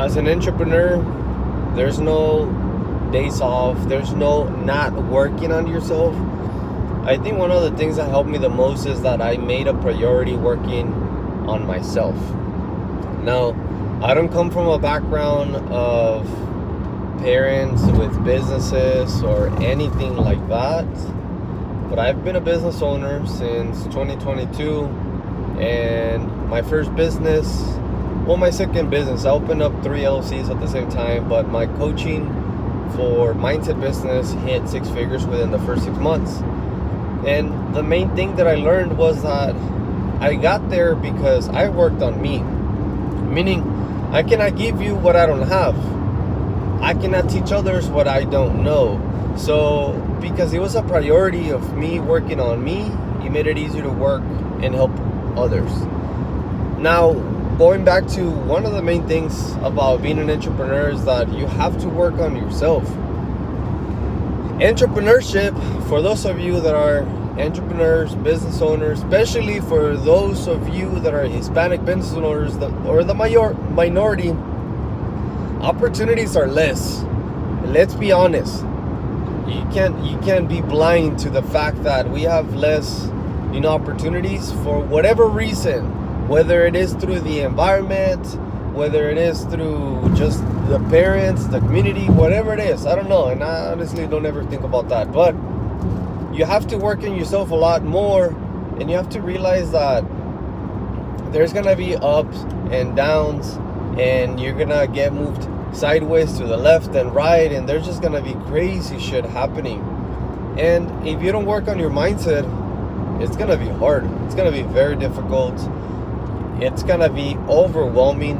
As an entrepreneur, there's no days off, there's no not working on yourself. I think one of the things that helped me the most is that I made a priority working on myself. Now, I don't come from a background of parents with businesses or anything like that, but I've been a business owner since 2022, and my first business, well, my second business, I opened up 3 LLCs at the same time, but my coaching for mindset business hit 6 figures within the first 6 months. And the main thing that I learned was that I got there because I worked on me. Meaning, I cannot give you what I don't have. I cannot teach others what I don't know. So, because it was a priority of me working on me, it made it easier to work and help others. Now, going back to one of the main things about being an entrepreneur is that you have to work on yourself. Entrepreneurship, for those of you that are entrepreneurs, business owners, especially for those of you that are Hispanic business owners or the minority, opportunities are less. Let's be honest. You can't be blind to the fact that we have less, opportunities for whatever reason, whether it is through the environment, whether it is through just the parents, the community, whatever it is. I don't know, and I honestly don't ever think about that. But you have to work on yourself a lot more, and you have to realize that there's gonna be ups and downs, and you're gonna get moved sideways to the left and right, and there's just gonna be crazy shit happening. And if you don't work on your mindset, it's gonna be hard. It's gonna be very difficult. It's gonna be overwhelming.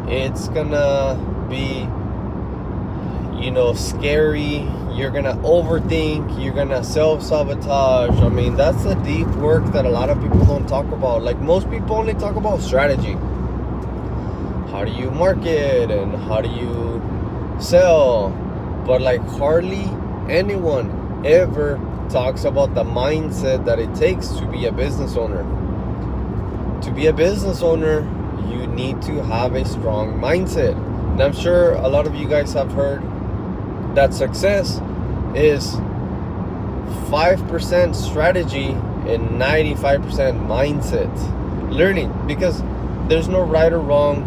It's gonna be, scary. You're gonna overthink. You're gonna self-sabotage. I mean, that's the deep work that a lot of people don't talk about. Like, most people only talk about strategy. How do you market and how do you sell? But like, hardly anyone ever talks about the mindset that it takes to be a business owner. To be a business owner, you need to have a strong mindset. And I'm sure a lot of you guys have heard that success is 5% strategy and 95% mindset. Learning, because there's no right or wrong,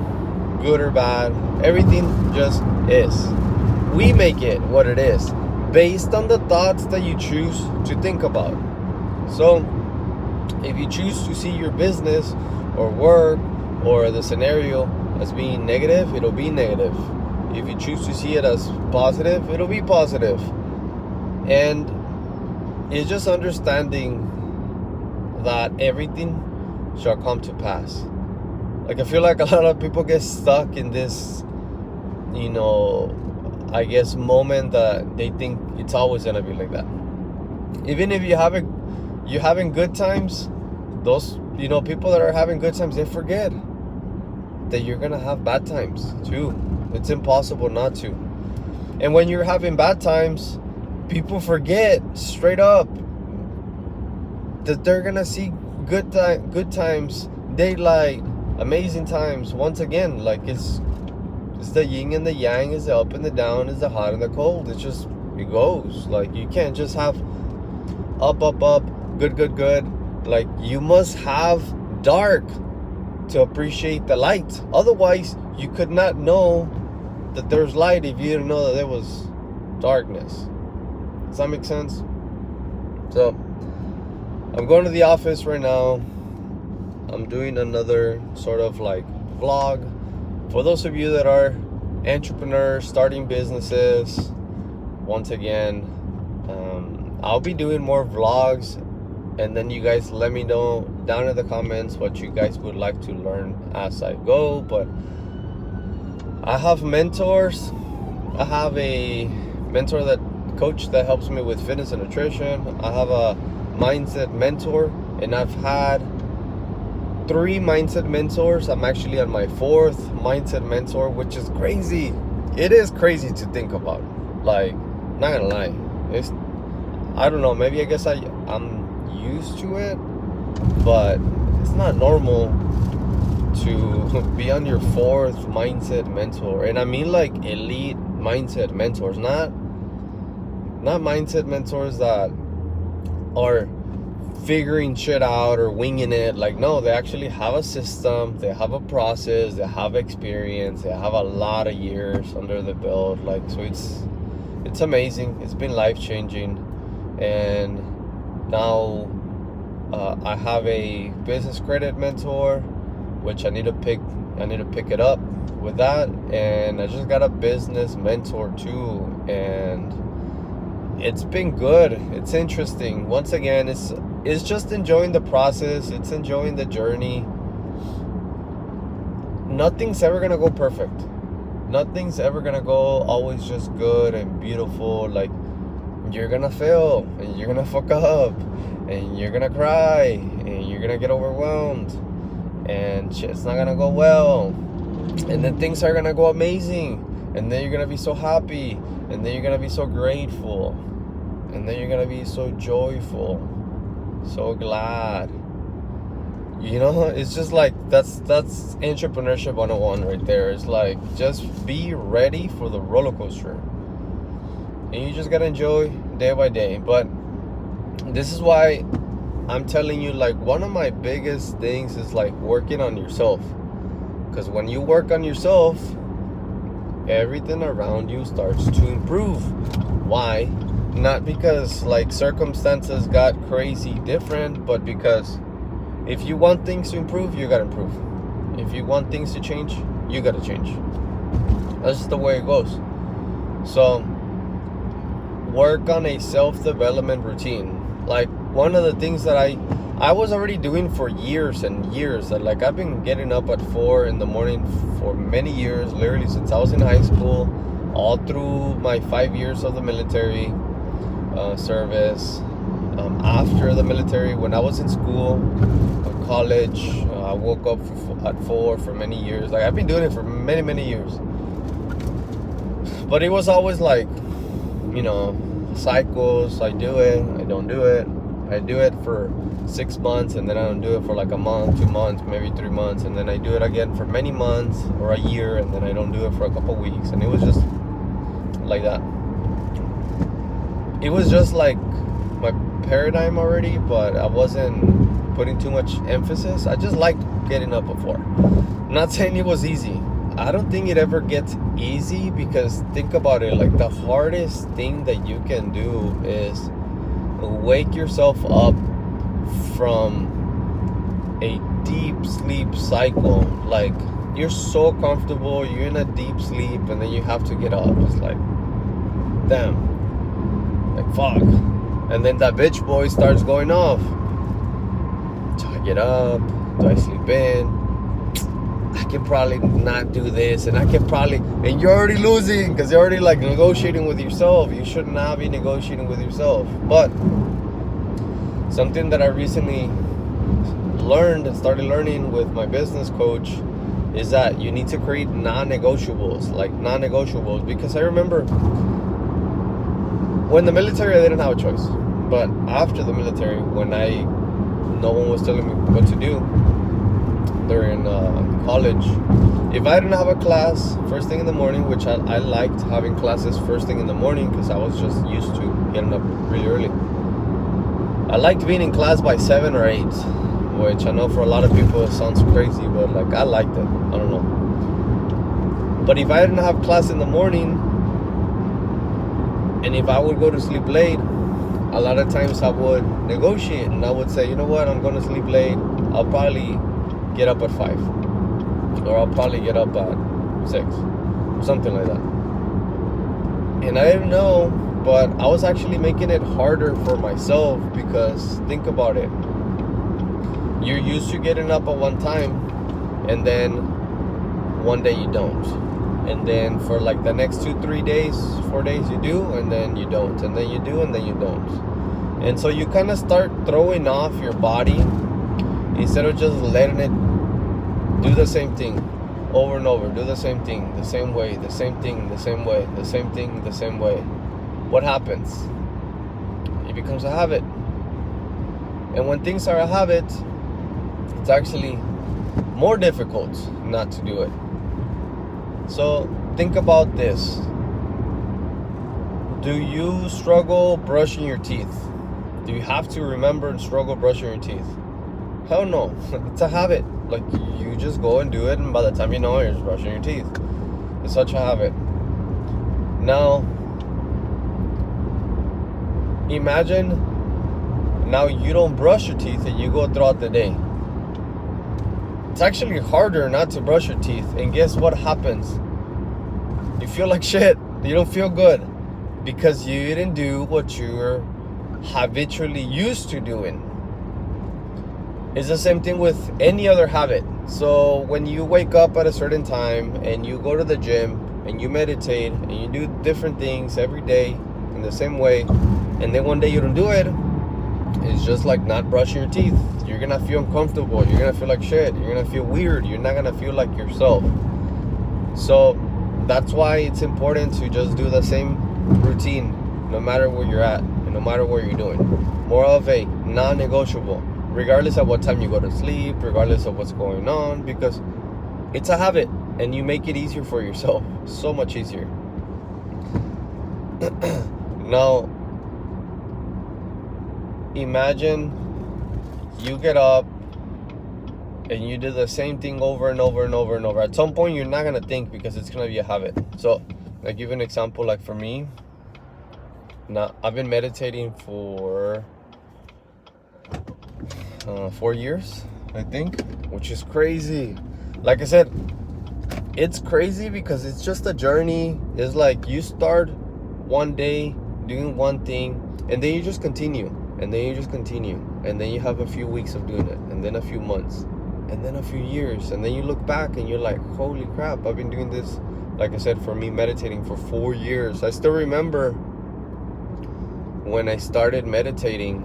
good or bad. Everything just is. We make it what it is based on the thoughts that you choose to think about. So, if you choose to see your business or work or the scenario as being negative, it'll be negative. If you choose to see it as positive, it'll be positive. And it's just understanding that everything shall come to pass. Like, I feel like a lot of people get stuck in this, moment that they think it's always gonna be like that. Even if you're having good times, those people that are having good times, they forget that you're gonna have bad times too. It's impossible not to. And when you're having bad times, people forget straight up that they're gonna see good times, daylight, amazing times. Once again, like, it's the yin and the yang, it's the up and the down, it's the hot and the cold. It goes. Like, you can't just have up, good. Like, you must have dark to appreciate the light. Otherwise, you could not know that there's light if you didn't know that there was darkness. Does that make sense? So, I'm going to the office right now. I'm doing another sort of like vlog. For those of you that are entrepreneurs, starting businesses, once again, I'll be doing more vlogs, and then you guys let me know down in the comments what you guys would like to learn as I go. But I have mentors. I have a mentor coach that helps me with fitness and nutrition. I have a mindset mentor, and I've had 3 mindset mentors. I'm actually on my 4th mindset mentor, which is crazy. It is crazy to think about. Like, not gonna lie, I don't know, maybe I guess I'm used to it, but it's not normal to be on your fourth mindset mentor. And I mean like elite mindset mentors, not mindset mentors that are figuring shit out or winging it. Like, no, they actually have a system, they have a process, they have experience, they have a lot of years under the belt. Like, so it's amazing. It's been life-changing. And now I have a business credit mentor, which I need to pick it up with that. And I just got a business mentor too, and it's been good. It's interesting. Once again, it's just enjoying the process. It's enjoying the journey. Nothing's ever gonna go perfect. Nothing's ever gonna go always just good and beautiful. Like, you're gonna fail, and you're gonna fuck up, and you're gonna cry, and you're gonna get overwhelmed, and shit's not gonna go well. And then things are gonna go amazing, and then you're gonna be so happy, and then you're gonna be so grateful, and then you're gonna be so joyful, so glad. You know, it's just like that's entrepreneurship 101 right there. It's like, just be ready for the roller coaster, and you just gotta enjoy day by day. But this is why I'm telling you, like, one of my biggest things is like working on yourself. Because when you work on yourself, everything around you starts to improve. Why? Not because like circumstances got crazy different, but because if you want things to improve, you gotta improve. If you want things to change, you gotta change. That's just the way it goes. So work on a self-development routine. Like, one of the things that I was already doing for years and years, that like I've been getting up at 4 in the morning for many years, literally since I was in high school, all through my 5 years of the military service. After the military, when I was in school, college, I woke up at 4 for many years. Like, I've been doing it for many years. But it was always like, you know, cycles. I do it, I don't do it. I do it for 6 months, and then I don't do it for like a month, 2 months, maybe 3 months, and then I do it again for many months or a year, and then I don't do it for a couple weeks. And it was just like that. It was just like my paradigm already, but I wasn't putting too much emphasis. I just liked getting up at 4. I'm not saying it was easy. I don't think it ever gets easy, because think about it, like, the hardest thing that you can do is wake yourself up from a deep sleep cycle. Like, you're so comfortable, you're in a deep sleep, and then you have to get up. It's like, damn, like, fuck. And then that bitch boy starts going off. Do I get up? Do I sleep in? I can probably not do this, and I can probably, and you're already losing, because you're already like negotiating with yourself. You should not be negotiating with yourself. But something that I recently learned and started learning with my business coach is that you need to create non-negotiables, because I remember when the military, I didn't have a choice. But after the military, when no one was telling me what to do during college, if I didn't have a class first thing in the morning, which I liked having classes first thing in the morning, because I was just used to getting up really early. I liked being in class by 7 or 8, which I know for a lot of people it sounds crazy, but like, I liked it. I don't know. But if I didn't have class in the morning, and if I would go to sleep late, a lot of times I would negotiate, and I would say, you know what, I'm going to sleep late. I'll probably get up at 5, or I'll probably get up at 6, or something like that. And I didn't know, but I was actually making it harder for myself, because think about it. You're used to getting up at one time, and then one day you don't. And then for like the next 2-3 days, 4 days, you do, and then you don't, and then you do, and then you don't. And so you kind of start throwing off your body, instead of just letting it do the same thing over and over. Do the same thing, the same way, the same thing, the same way, the same thing, the same way. What happens? It becomes a habit. And when things are a habit, it's actually more difficult not to do it. So think about this. Do you struggle brushing your teeth? Do you have to remember and struggle brushing your teeth? Hell no. It's a habit. Like, you just go and do it, and by the time you know it, you're just brushing your teeth. It's such a habit. Now, imagine now you don't brush your teeth and you go throughout the day. It's actually harder not to brush your teeth, and guess what happens? You feel like shit. You don't feel good because you didn't do what you're habitually used to doing. It's the same thing with any other habit. So when you wake up at a certain time and you go to the gym and you meditate and you do different things every day in the same way, and then one day you don't do it, it's just like not brushing your teeth. You're gonna feel uncomfortable. You're gonna feel like shit. You're gonna feel weird. You're not gonna feel like yourself. So that's why it's important to just do the same routine no matter where you're at and no matter what you're doing. More of a non-negotiable, regardless of what time you go to sleep, regardless of what's going on, because it's a habit and you make it easier for yourself. So much easier. Now, imagine you get up and you do the same thing over and over and over and over. At some point, you're not going to think because it's going to be a habit. So, I'll give you an example. Like for me, now I've been meditating for 4 years, I think, which is crazy. Like I said, it's crazy because it's just a journey. It's like you start one day doing one thing, and then you just continue, and then you just continue, and then you have a few weeks of doing it, and then a few months, and then a few years, and then you look back and you're like, holy crap, I've been doing this, like I said, for me, meditating for 4 years. I still remember when I started meditating,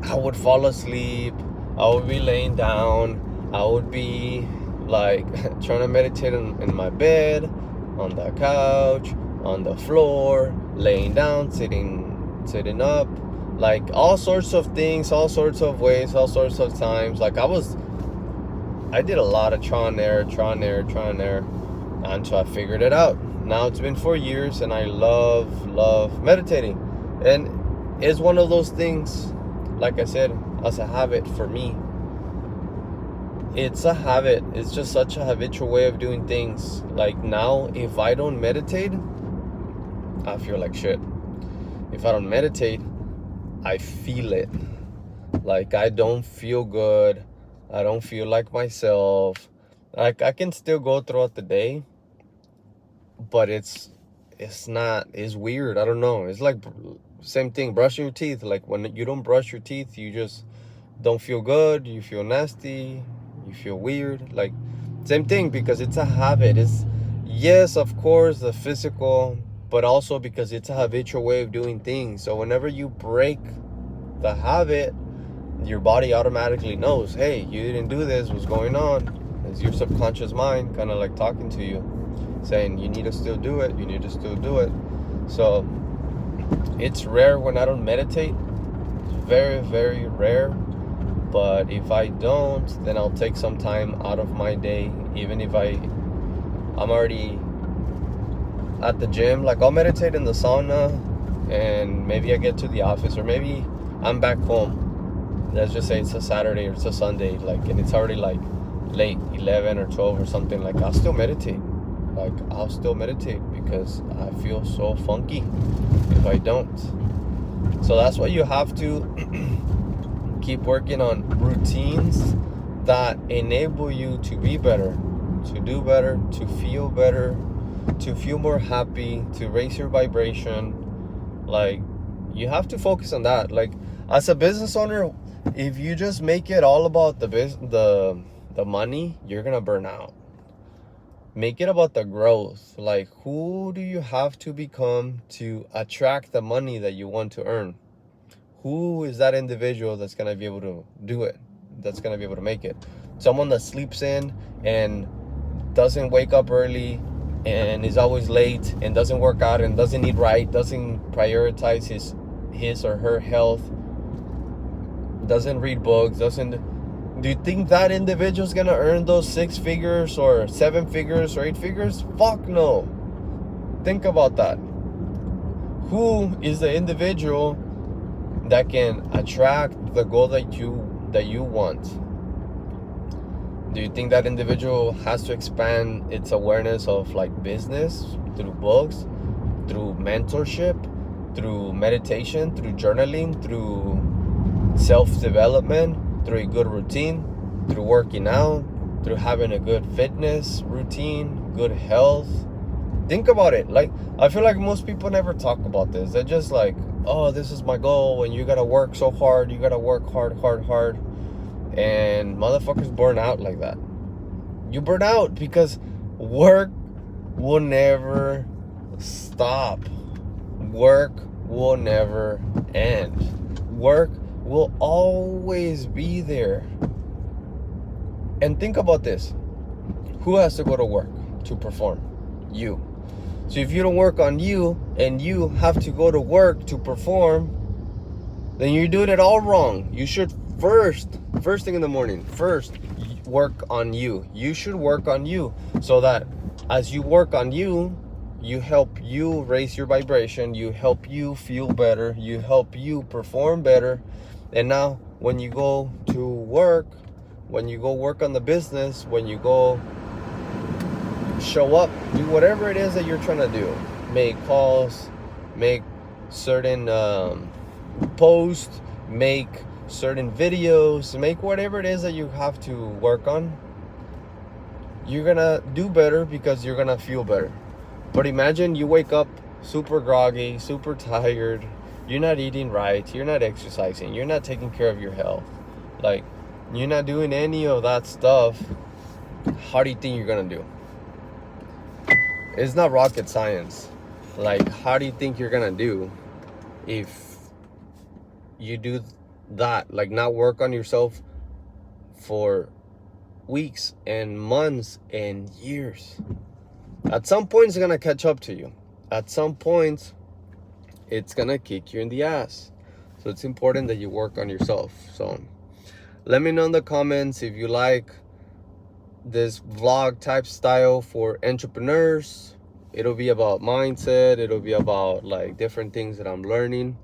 I would fall asleep, I would be laying down, I would be like trying to meditate in my bed, on the couch, on the floor, laying down, sitting up, like all sorts of things, all sorts of ways, all sorts of times. Like I did a lot of trial and error until I figured it out. Now it's been 4 years and I love meditating, and it's one of those things, like I said, as a habit for me. It's a habit. It's just such a habitual way of doing things. Like now, if I don't meditate, I feel like shit. If I don't meditate, I feel it. Like I don't feel good. I don't feel like myself. Like I can still go throughout the day, but it's weird. I don't know. It's like same thing, brushing your teeth. Like when you don't brush your teeth, you just don't feel good. You feel nasty. You feel weird. Like same thing, because it's a habit. It's, yes, of course, the physical, but also because it's a habitual way of doing things. So whenever you break the habit, your body automatically knows, hey, you didn't do this, what's going on? It's your subconscious mind kind of like talking to you, saying you need to still do it, you need to still do it. So it's rare when I don't meditate. It's very, very rare. But if I don't, then I'll take some time out of my day, even if I'm already at the gym. Like I'll meditate in the sauna, and maybe I get to the office, or maybe I'm back home. Let's just say it's a Saturday or it's a Sunday, like, and it's already like late 11 or 12 or something. Like I'll still meditate. Because I feel so funky if I don't. So that's why you have to keep working on routines that enable you to be better, to do better, to feel more happy, to raise your vibration. Like you have to focus on that. Like as a business owner, if you just make it all about the money, you're gonna burn out. Make it about the growth. Like, who do you have to become to attract the money that you want to earn? Who is that individual that's going to be able to do it? That's going to be able to make it? Someone that sleeps in and doesn't wake up early and is always late and doesn't work out and doesn't eat right, doesn't prioritize his or her health, doesn't read books, doesn't Do you think that individual's gonna earn those 6 figures or 7 figures or 8 figures? Fuck no. Think about that. Who is the individual that can attract the goal that you want? Do you think that individual has to expand its awareness of like business through books, through mentorship, through meditation, through journaling, through self-development, through a good routine, through working out, through having a good fitness routine, good health? Think about it. Like, I feel like most people never talk about this. They're just like, oh, this is my goal, and you gotta work so hard, you gotta work hard. And motherfuckers burn out like that. You burn out because work will never stop. Work will never end. Work will always be there. And think about this. Who has to go to work to perform? You. So if you don't work on you and you have to go to work to perform, then you're doing it all wrong. You should first thing in the morning, work on you. You should work on you, so that as you work on you, you help you raise your vibration, you help you feel better, you help you perform better. And now when you go to work, when you go work on the business, when you go show up, do whatever it is that you're trying to do, make calls, make certain posts, make certain videos, make whatever it is that you have to work on, you're gonna do better because you're gonna feel better. But imagine you wake up super groggy, super tired, you're not eating right, you're not exercising, you're not taking care of your health, like you're not doing any of that stuff. How do you think you're gonna do? It's not rocket science. Like, how do you think you're gonna do if you do that? Like, not work on yourself for weeks and months and years. At some point, it's gonna catch up to you. At some point, it's gonna kick you in the ass. So it's important that you work on yourself. So let me know in the comments if you like this vlog type style for entrepreneurs. It'll be about mindset, it'll be about like different things that I'm learning,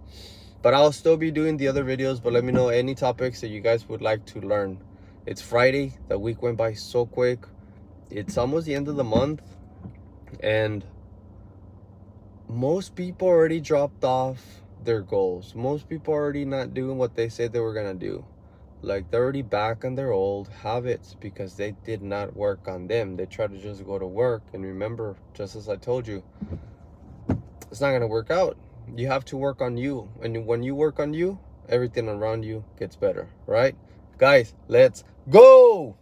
but I'll still be doing the other videos. But let me know any topics that you guys would like to learn. It's Friday. The week went by so quick. It's almost the end of the month, and most people already dropped off their goals. Most people are already not doing what they said they were gonna do. Like, they're already back on their old habits because they did not work on them. They try to just go to work, and remember, just as I told you, it's not gonna work out. You have to work on you, and when you work on you, everything around you gets better, right? Guys, let's go!